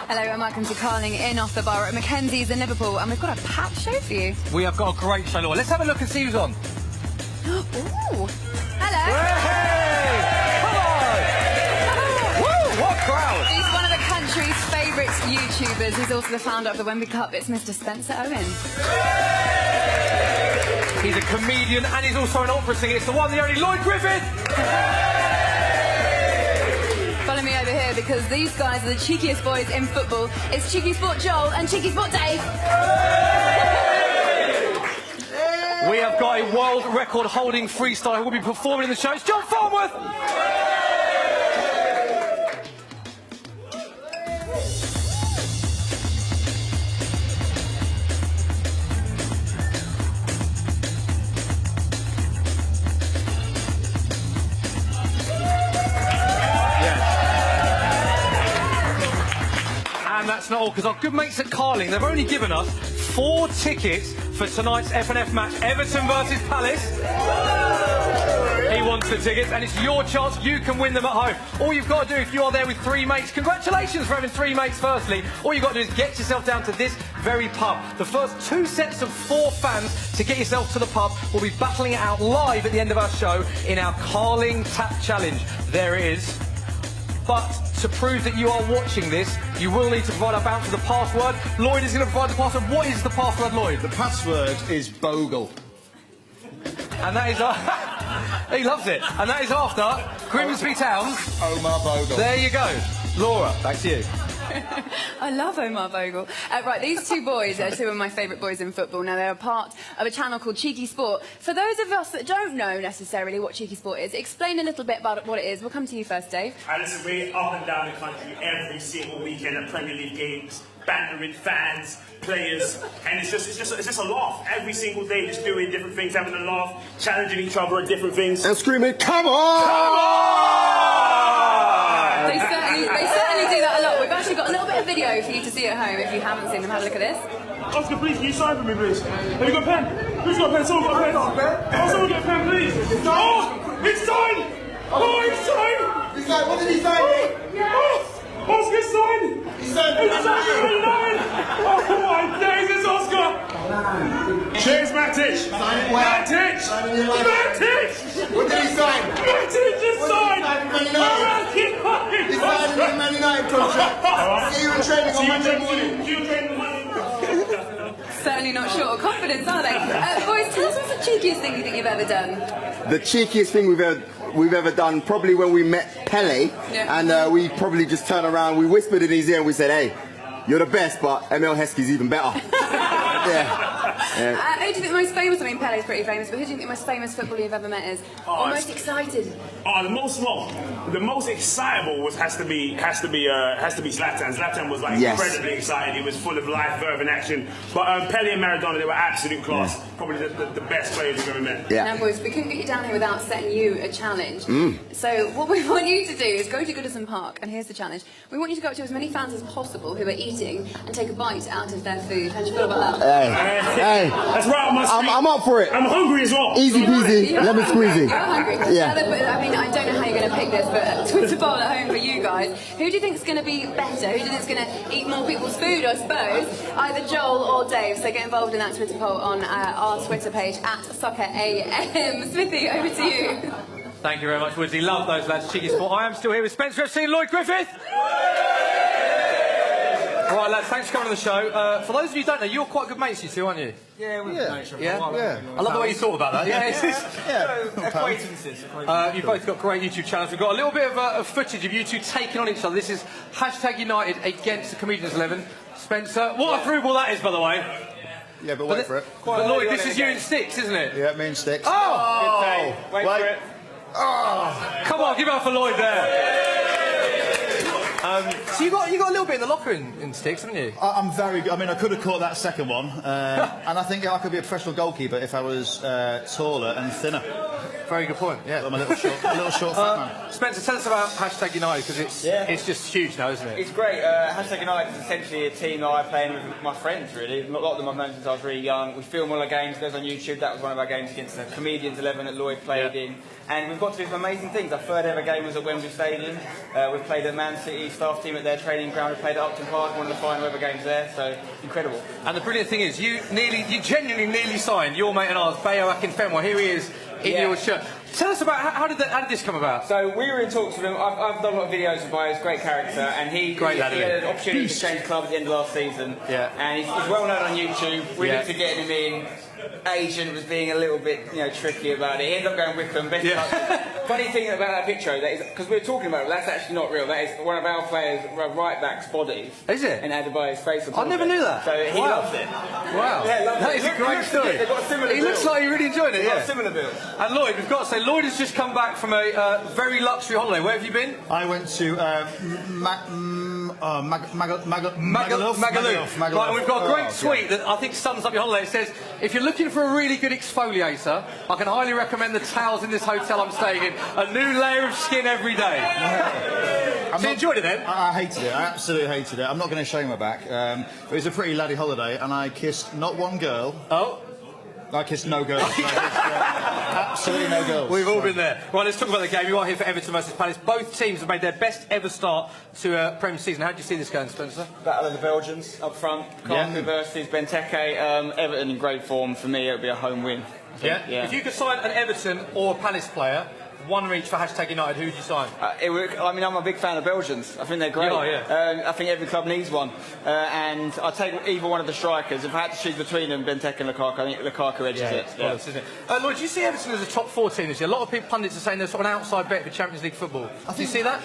Hello and welcome to Carling in Off the Bar at Mackenzie's in Liverpool, and we've got a packed show for you. We have got a great show, Laura. Let's have a look and see who's on. Ooh. Hello. Hey! Come on! Woo! What crowd! He's one of the country's favourite YouTubers. He's also the founder of the Wembley Cup. It's Mr. Spencer Owen. He's a comedian and he's also an opera singer. It's the one, the only Lloyd Griffith! Follow me over here because these guys are the cheekiest boys in football. It's CheekySport Joel and CheekySport Dave. We have got a world record holding freestyle who will be performing in the show. It's John Farnworth! And that's not all, because our good mates at Carling, they've only given us 4 tickets for tonight's F&F match, Everton versus Palace. He wants the tickets, and it's your chance. You can win them at home. All you've got to do if you are there with 3 mates, congratulations for having 3 mates firstly. All you've got to do is get yourself down to this very pub. The first 2 sets of 4 fans to get yourself to the pub will be battling it out live at the end of our show in our Carling Tap Challenge. There it is. But to prove that you are watching this, you will need to provide a bounce with the password. Lloyd is going to provide the password. What is the password, Lloyd? The password is Bogle. And that is... he loves it. And that is after Grimsby Town's... Omar Bogle. There you go. Laura, back to you. I love Omar Bogle. Right, these 2 boys are 2 of my favourite boys in football. Now, they're a part of a channel called CheekySport. For those of us that don't know necessarily what CheekySport is, explain a little bit about what it is. We'll come to you first, Dave. Listen, we're up and down the country every single weekend at Premier League games, bantering fans, players, and it's just a laugh every single day, just doing different things, having a laugh, challenging each other at different things, And screaming, come on! Come on! They certainly do that a lot. We've actually got a little bit of video for you to see at home if you haven't seen them. Have a look at this. Oscar, please, can you sign for me, please? Have you got a pen? Who's got a pen? Someone got a pen? Oh, someone get a pen, please. Oh, it's signed! Oh, it's signed! He's like, what did he say? Oh, Oscar's signed! He said, It's signed! Oh my days, it's Oscar! Cheers, Matic! Matic! Matic! What did he sign? Matic just signed! Man United. He signed in the Man United contract. See you in training on Monday morning. See you in training on Monday morning. Certainly not short of confidence, are they? Boys, tell us what's the cheekiest thing you think you've ever done? The cheekiest thing we've ever done, probably when we met Pele, and we probably just turned around, we whispered in his ear and we said, hey, you're the best, but Emil Heskey's even better. Who do you think the most famous? I mean, Pele's pretty famous, but who do you think the most famous footballer you've ever met is? Or most excited? The most excitable has to be Zlatan. Zlatan was like incredibly excited. He was full of life, verve, and action. But Pele and Maradona, they were absolute class. Probably the best players we've ever met. Now, boys, we couldn't get you down here without setting you a challenge. So what we want you to do is go to Goodison Park, and here's the challenge. We want you to go up to as many fans as possible who are eating and take a bite out of their food. How do you feel about that? Hey, that's right on my street. I'm up for it. I'm hungry as well. Easy peasy, lemon squeezy. You're hungry. Yeah. I mean, I don't know how you're going to pick this, but a Twitter poll at home for you guys. Who do you think is going to be better? Who do you think is going to eat more people's food, I suppose? Either Joel or Dave. So get involved in that Twitter poll on our Twitter page at SoccerAM. Smithy, over to you. Thank you very much, Woodsy. Love those lads. CheekySport. I am still here with Spencer FC and Lloyd Griffith. Right, lads, thanks for coming on the show. For those of you who don't know, you're quite good mates, you two, aren't you? Yeah, we're mates. Yeah? I love the way you thought about that. Acquaintances. You've both got great YouTube channels. We've got a little bit of footage of you two taking on each other. This is #United against the Comedians 11. Spencer, what a through ball that is, by the way. Yeah, but wait for it. But Lloyd, this is you in sticks, isn't it? Yeah, me and Sticks. Oh! Wait for it. Oh! Come on, give it up for Lloyd there. So you got a little bit in the locker in sticks, haven't you? I'm very good. I mean, I could have caught that second one, and I think I could be a professional goalkeeper if I was taller and thinner. Very good point. Yeah, I'm a little short fat man. Spencer, tell us about #United because it's just huge now, isn't it? It's great. #United is essentially a team that I play in with my friends, really. A lot of them I've known since I was really young. We film all our games, it goes on YouTube. That was one of our games against the Comedians 11 that Lloyd played in. And we've got to do some amazing things. Our third ever game was at Wembley Stadium. We've played at Man City, staff team at their training ground. We played at Upton Park, one of the final ever games there, so incredible. And the brilliant thing is, you genuinely nearly signed your mate and ours, Bayo Akinfenwa. Here he is in your shirt. Tell us about how did this come about? So we were in talks with him. I've done a lot of videos with Bayo's great character, and he had an opportunity to change clubs at the end of last season. Yeah. And he's well known on YouTube. We looked at getting him in. Agent was being a little bit, tricky about it. He ended up going Wickham. Funny thing about that picture, that is, because we were talking about it, that's actually not real. That is one of our players' right back's bodies. Is it? And added by his face. I never knew that. So he loves it. Wow. Yeah, loves that it. is a great story. They've got a similar he looks like he really enjoyed it. They've got a similar build. And Lloyd, we've got to say, Lloyd has just come back from a very luxury holiday. Where have you been? I went to Magaluf. Right, and we've got a great tweet that I think sums up your holiday. It says, if you're looking for a really good exfoliator, I can highly recommend the towels in this hotel I'm staying in. A new layer of skin every day. So you enjoyed it then? I hated it. I absolutely hated it. I'm not going to show you my back. It was a pretty laddie holiday, and I kissed not one girl. Oh. I kissed no girls. Absolutely no girls. We've all been there. Right, let's talk about the game. You are here for Everton versus Palace. Both teams have made their best ever start to a Premier season. How do you see this going, Spencer? Battle of the Belgians up front. Cardiff versus Benteke. Everton in great form. For me, it would be a home win. Yeah? If you could sign an Everton or a Palace player, one each for #United, who would you sign? I'm a big fan of Belgians. I think they're great. I think every club needs one. And I'll take either one of the strikers. If I had to choose between them, Benteke and Lukaku, I think Lukaku edges it. Isn't it? Lloyd, do you see Everton as a top 4 team this year? A lot of people, pundits, are saying they're sort of an outside bet for Champions League football. Do you see that?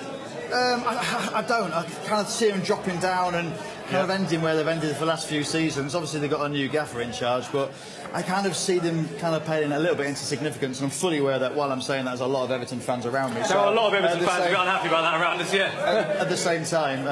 I don't. I kind of see them dropping down and kind of ending where they've ended for the last few seasons. Obviously, they've got a new gaffer in charge, but I kind of see them kind of playing a little bit into significance, and I'm fully aware that while I'm saying that, there's a lot of Everton fans around me. There are a lot of Everton fans who are unhappy about that around us, At the same time,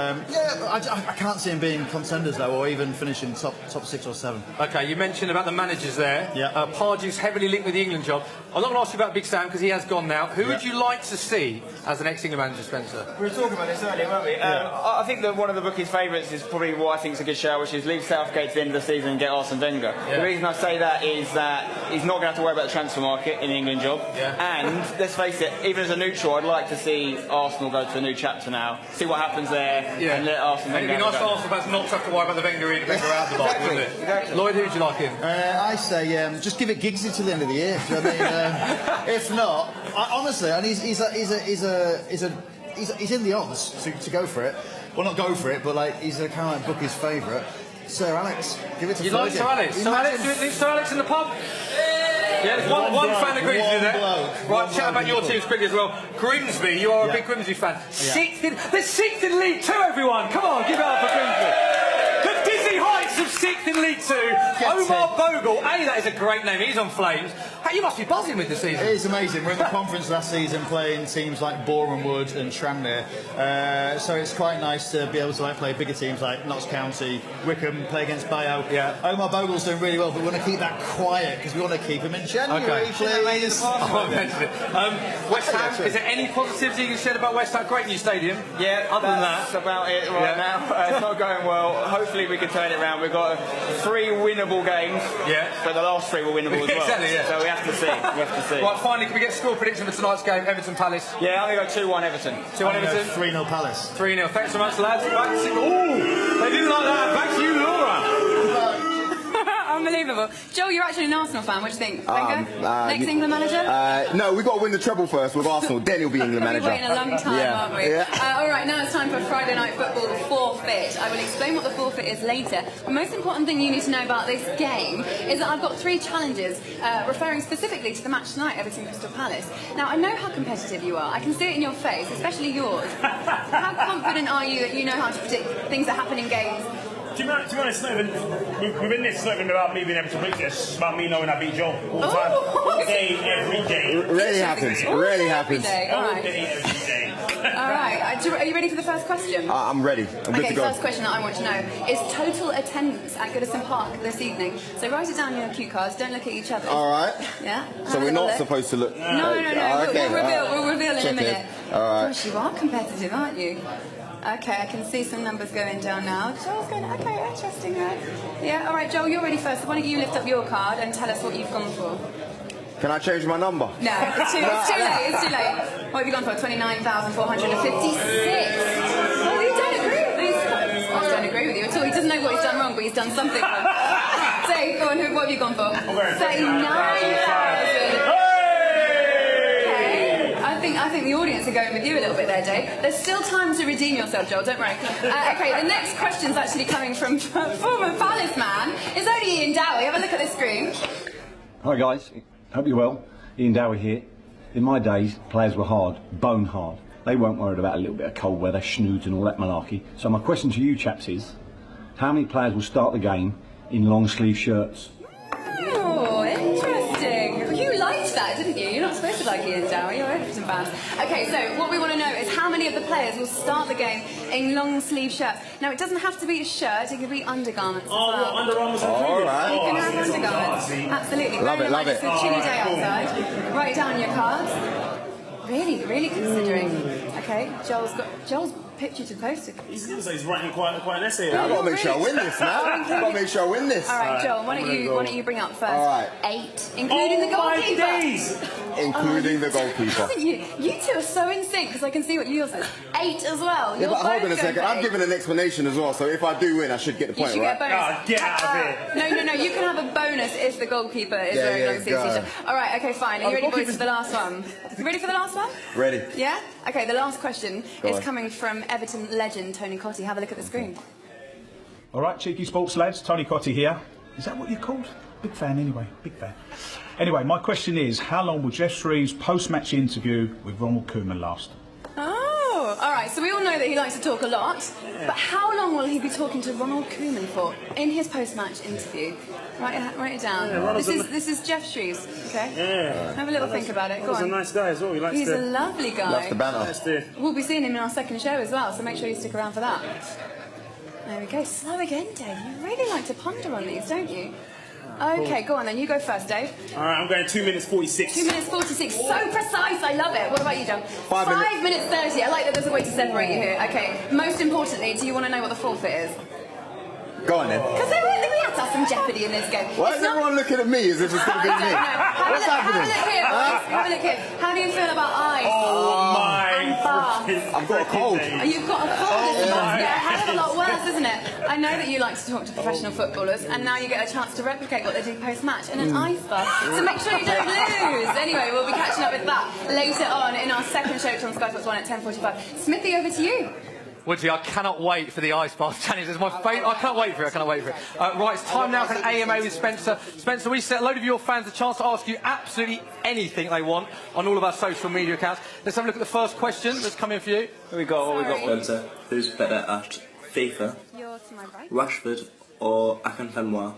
I can't see them being contenders, though, or even finishing top 6 or 7. OK, you mentioned about the managers there. Pardew's heavily linked with the England job. I'm not going to ask you about Big Sam, because he has gone now. Who would you like to see as the next England manager, Spencer? We were talking about this earlier, weren't we? I think that one of the bookies' favourites is probably what I think is a good shout, which is leave Southgate to the end of the season and get Arsene Wenger. The reason I say that is that he's not going to have to worry about the transfer market in the England job. And let's face it, even as a neutral, I'd like to see Arsenal go to a new chapter now, see what happens there, and let Arsenal. And it'd be nice for Arsenal fans not to have to worry about the Wenger in, Wenger out the box, wouldn't it? Exactly. Lloyd, who would you like him? I say just give it Giggsy till the end of the year. Do you know what I mean? If not, honestly, and he's in the odds to go for it. Well, not go for it, but like he's a kind of bookies' favourite. Sir Alex, give it to you like Sir Alex? Sir Alex in the pub? Yeah, there's one fan agrees with you there. Right, chat about your teams quickly as well. Grimsby, you are a big Grimsby fan. They're 6th in League 2, everyone. Come on, give it up for Grimsby. The dizzy heights of 6th in League 2. Omar Bogle, that is a great name. He's on flames. You must be buzzing with the season. It is amazing. We're in the conference last season playing teams like Boreham Wood and Tranmere. So it's quite nice to be able to play bigger teams like Notts County, Wickham, play against Bayo. Omar Bogle's doing really well, but we want to keep that quiet because we want to keep him in January, please. West Ham, is there any positives you can share about West Ham? Great new stadium. Other than that, that's about it right now. It's not going well. Hopefully we can turn it around. We've got 3 winnable games. But the last 3 were winnable as well. Exactly, So we have to see. Right, finally, can we get score prediction for tonight's game, Everton Palace? I'm going to go 2-1 Everton. 2-1 Everton? 3-0 Palace. 3-0. Thanks so much, lads. They didn't like that. Back to you, Laura. Unbelievable. Joel, you're actually an Arsenal fan. What do you think? Wenger? Next England manager? No, we've got to win the treble first with Arsenal. Then he'll be England manager. We're waiting a long time, aren't we? All right, now it's time for Friday Night Football forfeit. I will explain what the forfeit is later. The most important thing you need to know about this game is that I've got 3 challenges referring specifically to the match tonight, Everton Crystal Palace. Now, I know how competitive you are. I can see it in your face, especially yours. How confident are you that you know how to predict things that happen in games? To be honest, within this, it's not even about me being able to predict this. It's about me knowing I beat Joel all the time. All day, every day. Rarely happens. Rarely happens. All day, every day. All right. Are you ready for the first question? I'm ready. I'm good to go. First question that I want to know is total attendance at Goodison Park this evening. So write it down in your cue cards. Don't look at each other. All right. Yeah. So we're not supposed to look. No. Okay. We'll reveal in a minute. All right. Gosh, you are competitive, aren't you? Okay, I can see some numbers going down now. Joel's going, okay, interesting, right? Yeah, all right, Joel, you're ready first. So why don't you lift up your card and tell us what you've gone for? Can I change my number? No, it's too late. What have you gone for? 29,456. What have you at all. He doesn't know what he's done wrong, but he's done something wrong. Dave, go on, what have you gone for? 39,000. I think the audience are going with you a little bit there, Dave. There's still time to redeem yourself, Joel, don't worry. Okay, the next question's actually coming from former Palace man. It's only Ian Dowie. Have a look at the screen. Hi guys, hope you're well. Ian Dowie here. In my days, players were hard, bone hard. They weren't worried about a little bit of cold weather, snoods and all that malarkey. So my question to you chaps is, how many players will start the game in long sleeve shirts? Oh, interesting. You liked that, didn't you? You're not supposed to like Ian Dowie, you're Everton fans. Okay, so what we want to know is how many of the players will start the game in long sleeve shirts. Now, it doesn't have to be a shirt, it could be undergarments as well. Undergarments all right. You can have undergarments. Absolutely. Love it, love it. It's a chilly day outside. Write down your cards. Really considering. Okay, Joel's picture too close to. He's writing quite an essay. I've got to make sure I win this now. I've got to make sure I win this. All right, Joel, why don't you bring up first? All right. 8, including the goalkeeper. Including the goalkeeper. You two are so in sync because I can see what yours is. 8 as well. Yeah, but hold on a second. I'm giving an explanation as well, so if I do win, I should get the point, right? Get out of here. No. You can have a bonus if the goalkeeper is wearing long sleeve t-shirt. All right. Okay. Fine. Are you ready, boys, for the last one? You ready for the last one? Ready. Yeah. Okay. The last question is coming from Everton legend Tony Cottee. Have a look at the screen. All right, Cheeky Sports lads, Tony Cottee here. Is that what you're called? Big fan anyway, big fan. Anyway, my question is, how long will Jeff Shreve's post-match interview with Ronald Koeman last? Oh, all right. So we all know that he likes to talk a lot, but how long will he be talking to Ronald Koeman for in his post-match interview? Write it down. Yeah, this is Jeff Shreve's. Okay. Yeah. Have a little think about it. Go on. He's a nice guy as well. He's a lovely guy. Loves the banter. We'll be seeing him in our second show as well, so make sure you stick around for that. There we go. Slow again, Dave. You really like to ponder on these, don't you? Okay, go on then. You go first, Dave. All right, I'm going 2 minutes 46. 2 minutes 46. So precise. I love it. What about you, John? 5 minutes 30. I like that there's a way to separate you here. Okay. Most importantly, do you want to know what the forfeit is? Go on then. Because we have to have some jeopardy in this game. Why is everyone looking at me as if it's going to be me? What's happening? Have a look here. How do you feel about ice? Oh my! I've got a cold. You've got a cold. It's about to get a hell of a lot worse, isn't it? I know that you like to talk to professional footballers, and now you get a chance to replicate what they do post-match in an ice bath. So make sure you don't lose. Anyway, we'll be catching up with that later on in our second show on Sky Sports 1 at 10:45. Smithy, over to you. Woodsy, I cannot wait for the ice bath challenge. It's my favourite. I cannot wait for it. Right, it's time now for an AMA with Spencer. Spencer, we set a load of your fans a chance to ask you absolutely anything they want on all of our social media accounts. Let's have a look at the first question that's come in for you. What we got? Spencer, who's better at FIFA, You're to my right. Rashford or Akinfenwa?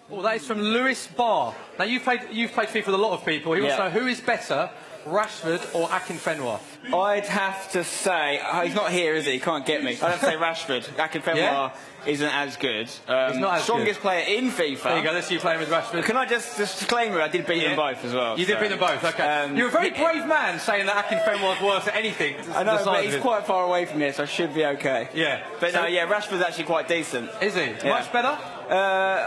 Well, that is from Lewis Barr. Now, you've played FIFA with a lot of people. He wants to know who is better, Rashford or Akinfenwa? I'd have to say, he's not here, is he? He can't get me. I'd have to say Rashford. Akinfenwa isn't as good. He's not as strongest player in FIFA. There you go, let's see you playing with Rashford. Can I just disclaim I did beat them both as well. You did beat them both, okay. You're a very brave man saying that Akinfenwa's worse at anything. I know, but he's quite far away from here, so I should be okay. Yeah. But no, Rashford's actually quite decent. Is he? Much better?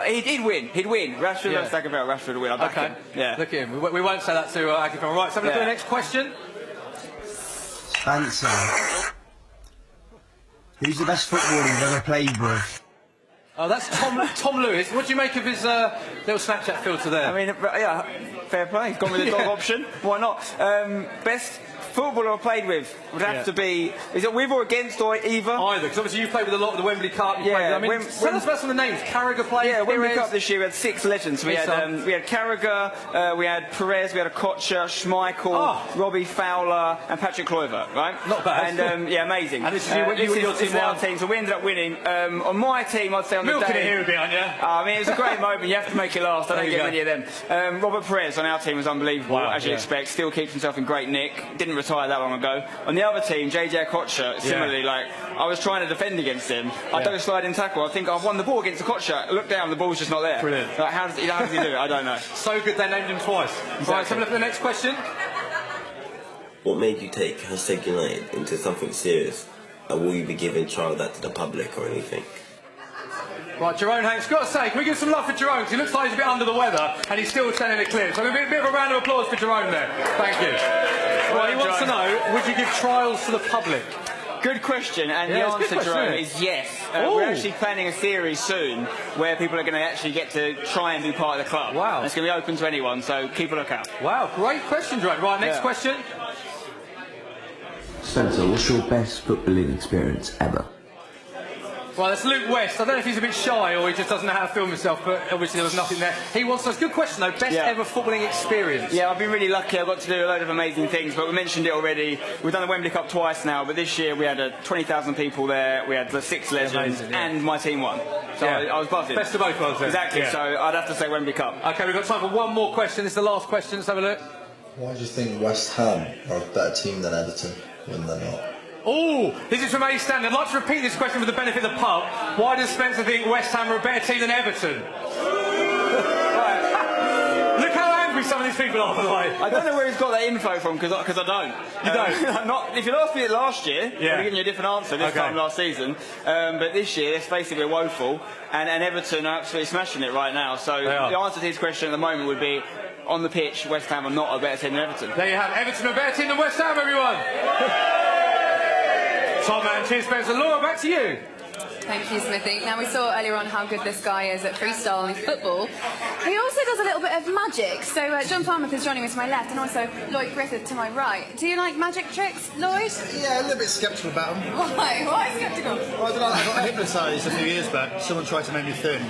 He'd win. Rashford versus Akinfenwa. Rashford would win. I'll back him. Yeah. Look at him. We won't say that to Akinfenwa. Right, so have a look at the next question. Spencer, who's the best footballer you've ever played with? Oh, that's Tom Lewis. What do you make of his little Snapchat filter there? I mean, fair play. He's gone with the dog option. Why not? Best footballer I played with would have to be. Is it with or against or either? Either, because obviously you played with a lot of the Wembley Cup. Tell us about some of the names. Carragher played. Yeah, Wembley Cup this year we had 6 legends. We had Carragher, we had Perez, we had Okocha, Schmeichel, Robbie Fowler, and Patrick Kluivert. Right? Not bad. And amazing. And this is your team. Our team, so we ended up winning. On my team, I'd say on the Milking day. it here a bit, aren't you? I mean, it was a great moment. You have to make it last. I don't get many of them. Robert Perez on our team was unbelievable, as you'd expect. Still keeps himself in great nick. Didn't retire that long ago. On the other team, JJ Okocha, similarly, I was trying to defend against him. I done a sliding tackle. I think I've won the ball against Okocha. I look down, the ball's just not there. Brilliant. Like, how does he do it? I don't know. So good they named him twice. Exactly. Right, so have a look at the next question. What made you take # United into something serious? And will you be giving trial of that to the public or anything? Right, Jerome Hanks, got to say, can we give some love for Jerome? Because he looks like he's a bit under the weather and he's still sending it clear. So a bit of a round of applause for Jerome there. Thank you. Right, he wants to know, would you give trials to the public? Good question, and Yeah, the it's a good answer, question, Jerome, isn't is yes. We're actually planning a series soon where people are going to actually get to try and be part of the club. Wow. And it's going to be open to anyone, so keep a lookout. Wow, great question, Jerome. Right, next question. Spencer, what's your best footballing experience ever? Well, that's Luke West. I don't know if he's a bit shy or he just doesn't know how to film himself, but obviously there was nothing there. He wants us. Good question, though. Best ever footballing experience? Yeah, I've been really lucky. I've got to do a load of amazing things, but we mentioned it already. We've done the Wembley Cup twice now, but this year we had 20,000 people there. We had the 6 legends, and my team won. So I was buzzing. Best of both worlds, then. Exactly, so I'd have to say Wembley Cup. OK, we've got time for one more question. This is the last question. Let's have a look. Why do you think West Ham are a better team than Everton when they're not? Oh, this is from A Stand. I'd like to repeat this question for the benefit of the pub. Why does Spencer think West Ham are a better team than Everton? Right. Look how angry some of these people are, by the way. I don't know where he's got that info from, because I don't. You don't? If you'd asked me it last year, I'd be giving you a different answer this time last season. But this year, let's face it, we're woeful. And Everton are absolutely smashing it right now. So the answer to his question at the moment would be, on the pitch, West Ham are not a better team than Everton. There you have Everton are a better team than West Ham, everyone. Top man, cheers, Spencer. Laura, back to you. Thank you, Smithy. Now, we saw earlier on how good this guy is at freestyle and football. He also does a little bit of magic. So, John Farnworth is joining me to my left, and also Lloyd Griffith to my right. Do you like magic tricks, Lloyd? Yeah, a little bit sceptical about them. Why? Why sceptical? Well, I don't know, I got hypnotised a few years back. Someone tried to make me thin.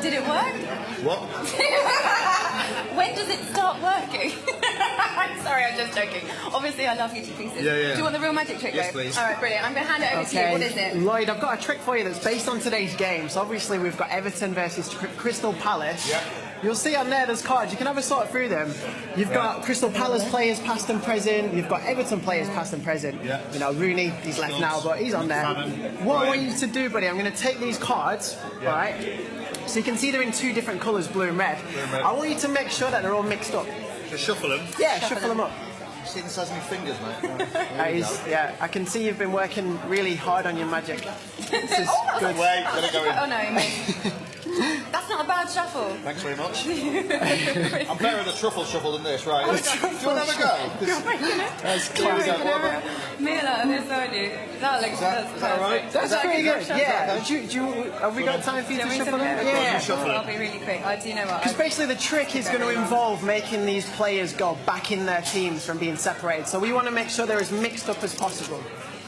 Did it work? What? When does it start working? Sorry, I'm just joking. Obviously, I love you to pieces. Yeah, yeah. Do you want the real magic trick, Yes, though? please. All right, brilliant. I'm going to hand it over to you. What is it? Lloyd, I've got a trick for you that's based on today's game. So obviously we've got Everton versus Crystal Palace. Yeah. You'll see on there's cards. You can have a sort through them. You've got Crystal Palace players past and present. You've got Everton players past and present. Yeah. You know, Rooney, he's left now, but he's on there. What I want you to do, buddy, I'm going to take these cards, all right? So you can see they're in 2 different colours, blue and red. I want you to make sure that they're all mixed up. Just shuffle them? Yeah, shuffle them up. You see the size of my fingers, mate? Yeah, I can see you've been working really hard on your magic. This is good. Wait, let it go in. Oh, no, mate. That's not a bad shuffle. Thanks very much. I'm better at the truffle shuffle than this, right? Do you want to have a go? That's classic. Mila, this on you. That looks that's alright? That's pretty good. Yeah. Have we got time for you to shuffle them? Yeah. I'll be really quick. Do you know what? Because basically the trick is going to involve making these players go back in their teams from being separated. So we want to make sure they're as mixed up as possible.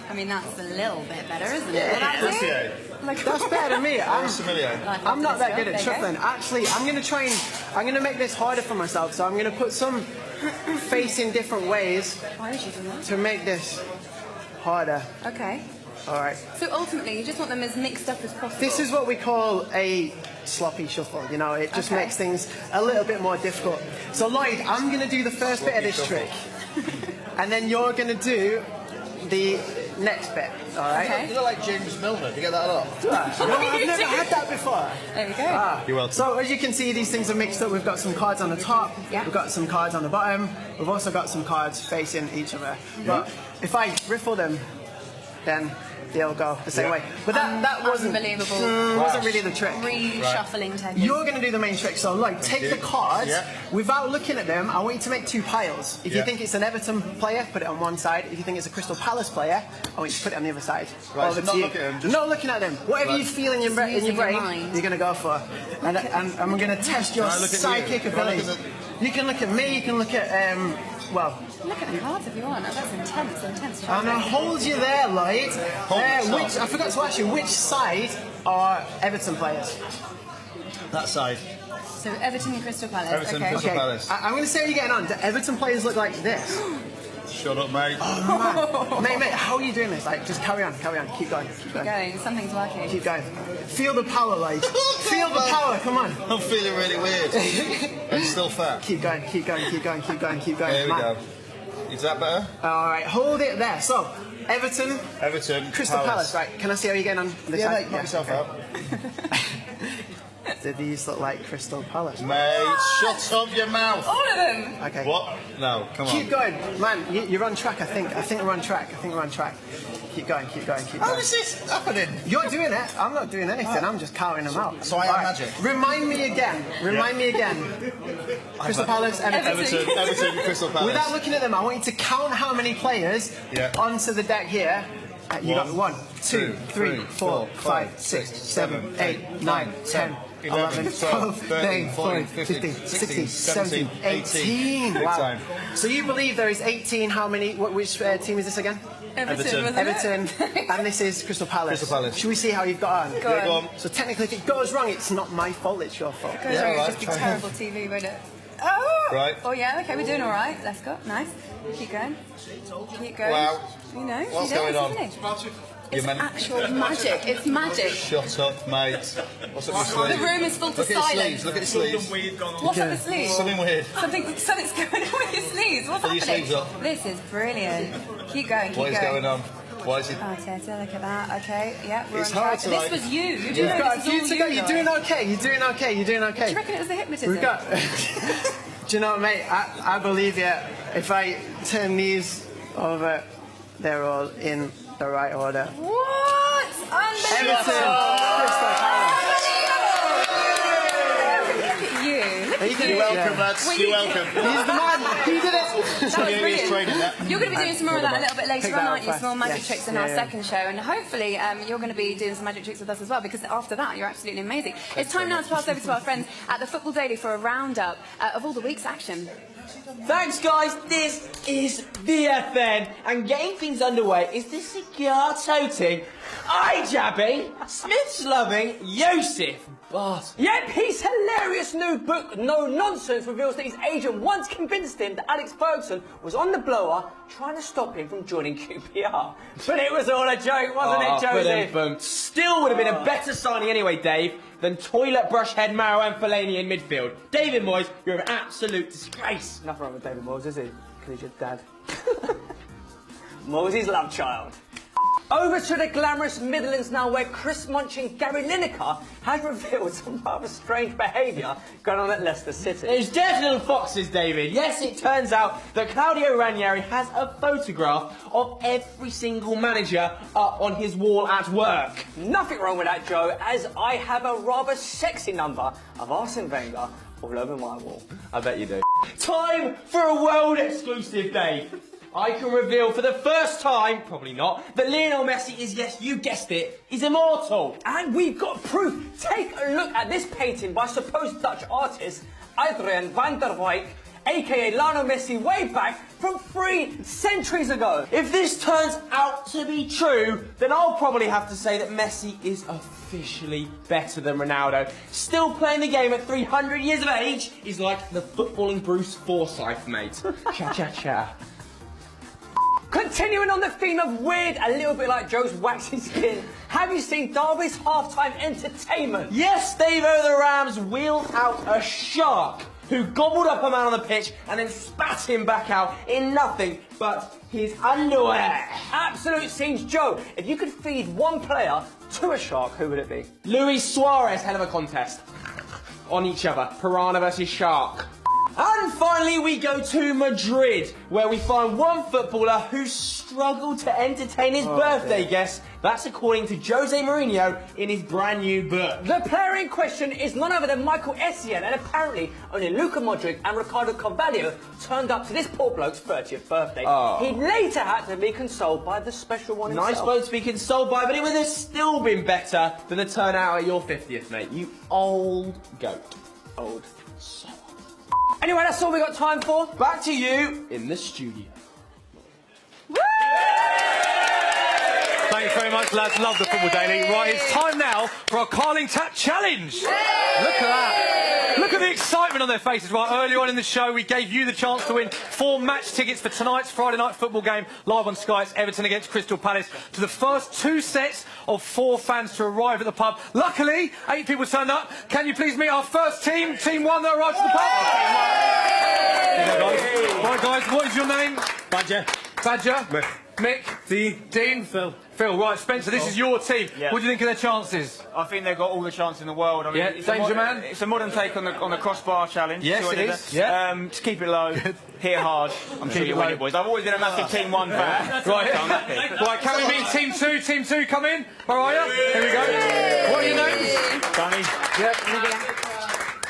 I mean, that's a little bit better, isn't it? Yeah. That's better than me. I'm not that good at shuffling. Actually, I'm going to make this harder for myself. So I'm going to put some facing different ways to make this harder. Okay. All right. So ultimately, you just want them as mixed up as possible. This is what we call a sloppy shuffle. You know, it just makes things a little bit more difficult. So Lloyd, I'm going to do the first bit of this trick, and then you're going to do the next bit. All right. Okay. You look like James Milner. Do you get that a lot? No, I've never had that before. There we go. You're welcome. So as you can see, these things are mixed up. We've got some cards on the top. Yeah. We've got some cards on the bottom. We've also got some cards facing each other. But if I riffle them, then they'll go the same way. But that wasn't unbelievable. Wasn't really the trick. Reshuffling technique. You're going to do the main trick. So, like, take the cards without looking at them. I want you to make 2 piles. If you think it's an Everton player, put it on one side. If you think it's a Crystal Palace player, I want you to put it on the other side. Right, so not looking at them. Just not looking at them. Whatever you feel in your brain, you're going to go for. And I'm going to test your psychic ability. You can look at me. You can look at look at the cards if you want. That's intense. And I hold you there, Lloyd. I forgot to ask you, which side are Everton players? That side. So Everton and Crystal Palace. Everton and Crystal Palace. I'm going to say how you're getting on. Do Everton players look like this? Shut up, mate. Oh, man. mate, how are you doing this? Like, just carry on. Keep going. Keep going. Something's working. Keep going. Feel the power, Lloyd. Feel the power. Come on. I'm feeling really weird. I'm still fat. Keep going. There we go. Is that better? All right, hold it there. So, Everton, Crystal Palace. Right, can I see how you're getting on? Mate, knock yourself out. Do these look like Crystal Palace? Mate, shut up your mouth. All of them. Okay. What? No, come on. Keep going. Man, you're on track, I think. I think we're on track. Keep going. How is this happening? You're doing it. I'm not doing anything. I'm just counting them out. So I am magic. Remind me again. Crystal Palace, Everton, Crystal Palace. Without looking at them, I want you to count how many players onto the deck here. You got 1, 2, 3, 4, 5, 6, 7, 8, 9, 10, 11, 12, 13, 14, 15, 16, 17, 18. Wow. So you believe there is 18, how many, which team is this again? Everton. And this is Crystal Palace. Crystal Palace. Should we see how you've got on? Go on. So technically, if it goes wrong, it's not my fault, it's your fault. It goes wrong, it'd just be terrible TV, wouldn't it? Oh! Right. Oh, yeah, okay, we're doing all right. Let's go. Nice. Keep going. Keep going. Wow. You know, what's going on? It's actual magic. It's magic. Shut up, mate. What's up your sleeves? The room is full to Look at silence. Look at your sleeves. What's up the sleeves? Something weird. Something's going on with your sleeves. What's Pull your happening? sleeves up. This is brilliant. Keep going. Keep What is going on? Why is it? Oh, Tessa, look at that. Okay, yeah, we're It's on track. hard to This like- was you. You You've do know got this a few is to all go. you, You're though. doing okay. You're doing okay. You're doing okay. Do you reckon it was the hypnotism? We've got. Do you know what, mate? I believe you. If I turn these over, they're all in the right order. What? Unbelievable! You're welcome, lads. You're welcome. He's the man. He did it. That was brilliant. You're going to be doing some more of that a little bit later Pick on, that aren't up you? fast. Some more magic Yes. tricks in our second show, and hopefully you're going to be doing some magic tricks with us as well, because after that you're absolutely amazing. It's time now to pass over to our friends at the Football Daily for a roundup of all the week's action. Thanks, guys. This is VFN, and getting things underway is the cigar-toting, eye-jabbing, Smiths-loving Yosef Barton. Yep, his hilarious new book, No Nonsense, reveals that his agent once convinced him that Alex Ferguson was on the blower trying to stop him from joining QPR. But it was all a joke, wasn't it, Joseph? Boom. Still would have been a better signing anyway, Dave, than toilet brush head Marouane Fellaini in midfield. David Moyes, you're an absolute disgrace. Nothing wrong with David Moyes, is he? Because he's your dad. Moyes' his love child. Over to the glamorous Midlands now, where Chris-munching Gary Lineker has revealed some rather strange behaviour going on at Leicester City. There's dirty little foxes, David. Yes, it turns out that Claudio Ranieri has a photograph of every single manager up on his wall at work. Nothing wrong with that, Joe, as I have a rather sexy number of Arsene Wenger all over my wall. I bet you do. Time for a world exclusive, Dave. I can reveal for the first time, probably not, that Lionel Messi is, yes, you guessed it, he's immortal. And we've got proof. Take a look at this painting by supposed Dutch artist Adrian van der Wijk, aka Lionel Messi, way back from 3 centuries ago. If this turns out to be true, then I'll probably have to say that Messi is officially better than Ronaldo. Still playing the game at 300 years of age is like the footballing Bruce Forsyth, mate. Cha-cha-cha. Continuing on the theme of weird, a little bit like Joe's waxy skin, have you seen Derby's halftime entertainment? Yes, Dave, the Rams wheeled out a shark who gobbled up a man on the pitch and then spat him back out in nothing but his underwear. Absolute scenes, Joe. If you could feed one player to a shark, who would it be? Luis Suarez, hell of a contest. On each other, piranha versus shark. And finally, we go to Madrid, where we find one footballer who struggled to entertain his birthday guest. That's according to Jose Mourinho in his brand new book. The player in question is none other than Michael Essien, and apparently only Luka Modric and Ricardo Carvalho turned up to this poor bloke's 30th birthday. He later had to be consoled by the special one himself. Nice bloke to be consoled by, but it would have still been better than the turnout at your 50th, mate. You old goat. Old. So. Anyway, that's all we got time for. Back to you in the studio. Thanks very much, lads. Love the Football Daily. Right, it's time now for our Carling Tap Challenge. Look at that. Look at the excitement on their faces. Right, earlier on in the show, we gave you the chance to win 4 match tickets for tonight's Friday night football game live on Sky. It's Everton against Crystal Palace, to the first 2 sets of 4 fans to arrive at the pub. Luckily, 8 people turned up. Can you please meet our first team, Team 1 that arrived at the pub? Right, guys, what is your name? Badger. Badger? Mick? Dean? Phil. Phil, right, Spencer, this is your team. Yeah. What do you think of their chances? I think they've got all the chance in the world. I mean, it's Danger Man? It's a modern take on the crossbar challenge. Yes, it is. Yeah. Just keep it low, hit hard. I'm sure you'll win it, boys. I've always been a massive Team 1 fan. Right, can we meet Team 2? Team 2, come in. How are you? Here we go. What are your names? Danny.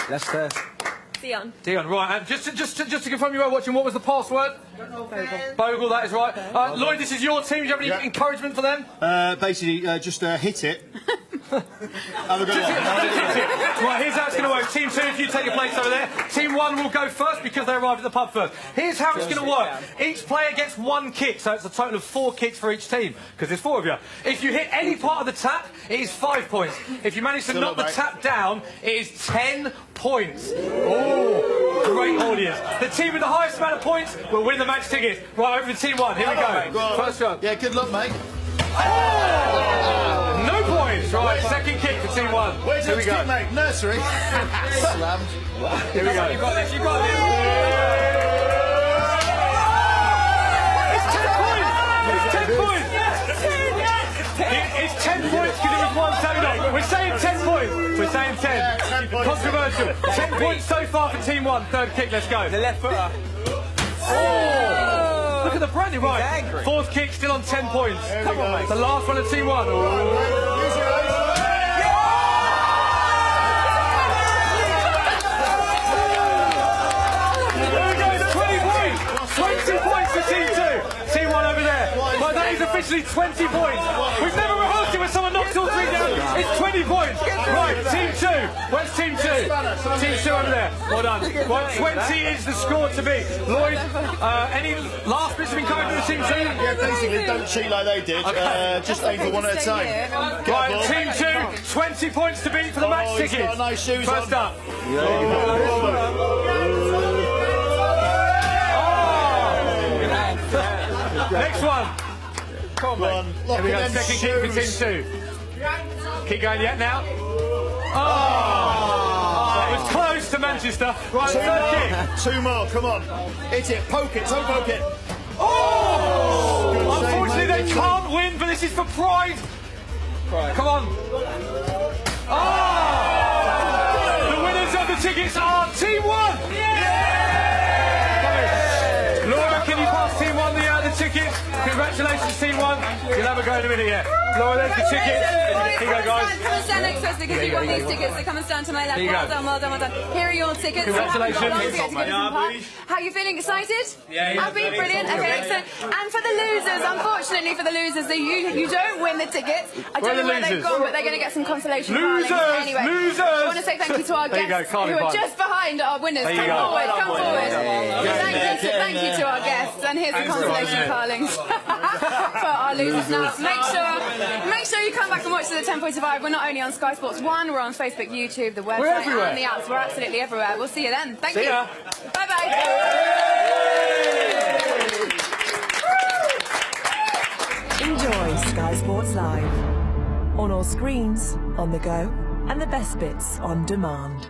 Leicester. Dion. Dion, right. And just to confirm you were watching, what was the password? Bogle, that is right. Lloyd, this is your team. Do you have any encouragement for them? Basically, just hit it. Have a good one. Right, here's how it's going to work. Team 2, if you take your place over there. Team 1 will go first because they arrived at the pub first. Here's how it's going to work. Each player gets 1 kick, so it's a total of 4 kicks for each team, because there's 4 of you. If you hit any part of the tap, it is 5 points. If you manage to knock the tap down, it is 10 points. Oh, great audience. The team with the highest amount of points will win the match tickets. Right, over to Team 1. Here we go. First one. Yeah, good luck, mate. Oh! No points. Right, second kick for Team 1. Where's your kick, mate? Nursery. Slammed. Here we go. You got this. You got this. It's 10 points. It's 10 points. It's 10 points because it was 1 taken off. We're saying 10 points. We're saying 10. Yeah, 10 points. Controversial. 10 points so far for Team 1. Third kick. Let's go. The left footer. Oh! Look at the branding, right. 4th kick, still on 10 points. Come on, mate. The last one of Team 1. There we go, 20 points. 20 points for Team 2. Team 1 over there. Right, that is officially 20 points. We've never rehearsed it when someone knocks all 3 down. It's 20 points. Right, Team 2. Where's Team 2? Team 2 over there. Well done. Right, 20 is the score to beat. Lloyd, any last bits of encouragement for Team 2? Yeah, basically, don't cheat like they did. Just aim for 1 at a time. Right, Team 2, 20 points to beat for the match ticket. Got nice shoes First on. up. Next one. Come on, mate. Here we go, second kick for Team 2. Keep going yet now. Oh, it was close to Manchester. Right, third kick. 2 more, come on. Hit it, poke it, toe poke it. Oh! Unfortunately, they can't win, but this is for pride. Come on. Oh! The winners of the tickets are Team 1. Laura, can you pass Team 1 the tickets? Congratulations, Team 1. You'll have a go in a minute, yeah. Laura, there's the tickets. Here you go, guys. Come and stand next to us because you won these tickets. So come and stand to my left. Well done, well done, well done. Here are your tickets. Congratulations. How are you feeling? Excited? Yeah. Happy? Brilliant. Okay, excellent. And for the losers, unfortunately for the losers, you don't win the tickets. I don't know where they've gone, but they're going to get some consolation. Losers! Anyway, Losers! I want to say thank you to our guests who are just behind our winners. Come forward, come forward. Thank you to our guests. And here's the consolation carlings for our losers. Now, make sure you come back and watch the 10.5. We're not only on Sky Sports 1, we're on Facebook, YouTube, the website, and the apps. We're absolutely everywhere. We'll see you then. Thank you. Bye-bye. Enjoy Sky Sports Live. On all screens, on the go, and the best bits on demand.